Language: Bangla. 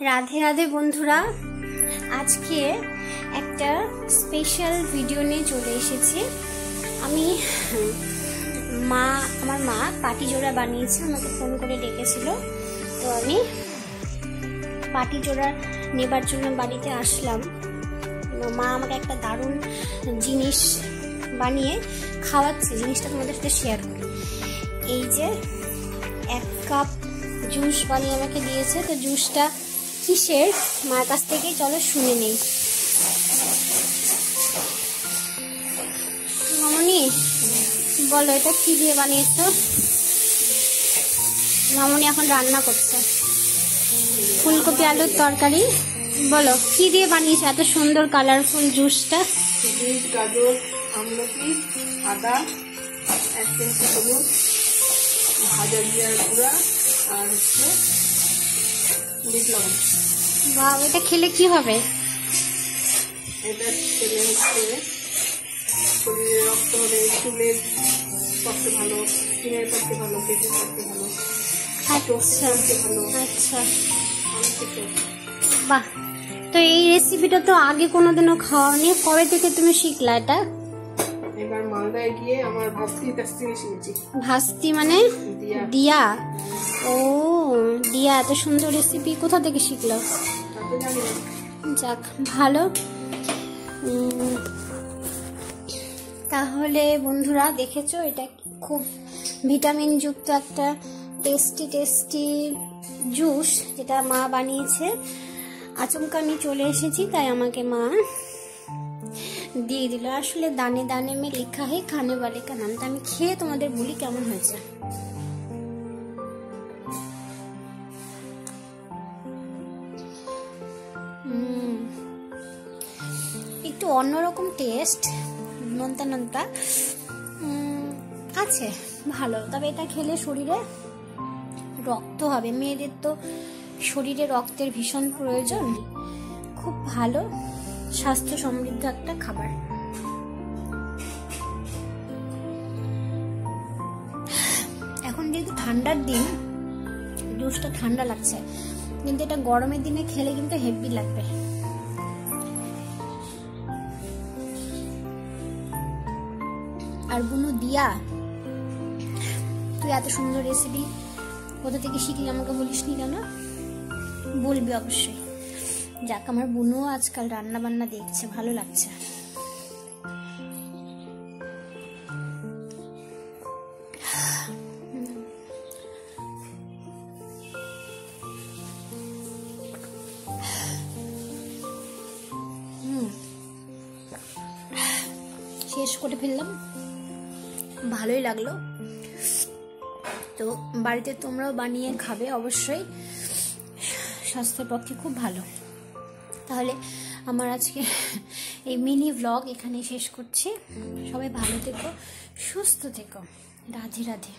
রাধে রাধে বন্ধুরা, আজকে একটা স্পেশাল ভিডিও নিয়ে চলে এসেছি। আমি আমার মা পাটি জোড়া বানিয়েছে, আমাকে ফোন করে ডেকেছিল। তো আমি পাটি জোড়া নেবার জন্য বাড়িতে আসলাম। মা আমাকে একটা দারুণ জিনিস বানিয়ে খাওয়াচ্ছে, জিনিসটা তোমাদের সাথে শেয়ার করি। এই যে 1 কাপ জুস বানিয়ে আমাকে দিয়েছে। তো জুসটা কিসের, মার কাছ থেকেই চলো শুনে নেই। মামনি বলো, এটা কি দিয়ে বানিয়েছো? মামনি এখন রান্না করছে ফুলকপি আলুর তরকারি। বলো কি দিয়ে বানিয়েছো এত সুন্দর কালারফুল জুসটা? গাজর, আমলকি, আদা, 1 চামচ হলুদ, ভাজা জিরার গুঁড়া আর বিট লবণ। বাহ, এটা খেলে কি হবে? এটা খেলে শরীরে রক্ত হবে, চুলের পক্ষে ভালো, স্কিনের পক্ষে ভালো, পেটের পক্ষে ভালো। আচ্ছা আচ্ছা, বাহ। তো এই রেসিপিটা তো আগে কোনোদিনও খাওয়ানি, কবে থেকে তুমি শিখলা এটা? এবার মালদায় গিয়ে আমার ভাস্তির কাছ থেকে শিখেছি। ভাস্তি মানে দিয়া? ও দিয়া, এত সুন্দর রেসিপি কোথা থেকে শিখলো? যাক ভালো। তাহলে বন্ধুরা দেখেছো, এটা খুব ভিটামিন যুক্ত একটা টেস্টি জুস, যেটা মা বানিয়েছে। আচমকা আমি চলে এসেছি, তাই আমাকে মা দিয়ে দিল। আসলে দানে দানে মে লেখা হয় খানে वाले का नाम। আমি খেয়ে তোমাদের বলি কেমন হয়েছে। একটু অন্যরকম টেস্ট, নোনতা আছে, ভালো। তবে এটা খেলে শরীরে রক্ত হবে, মেয়েদের তো শরীরে রক্তের ভীষণ প্রয়োজন। খুব ভালো স্বাস্থ্য সমৃদ্ধ একটা খাবার। এখন যেহেতু ঠান্ডার দিন, জুসটা ঠান্ডা লাগছে, কিন্তু এটা গরমের দিনে খেলে কিন্তু হেভি লাগবে। আর বুনু দিয়া, তুই এত সুন্দর রেসিপি কোথা থেকে শিখলি আমাকে বলিসনি কেন? বলবি অবশ্যই। যাক, আমার বুনুও আজকাল রান্না বান্না দেখছে, ভালো লাগছে। শেষ করে ফেললাম, ভালোই লাগলো। তো বাড়িতে তোমরাও বানিয়ে খাবে অবশ্যই, স্বাস্থ্যের পক্ষে খুব ভালো। তাহলে আমার আজকে এই মিনি ভ্লগ এখানে শেষ করছি। সবাই ভালো থেকো, সুস্থ থেকো। রাধে রাধে।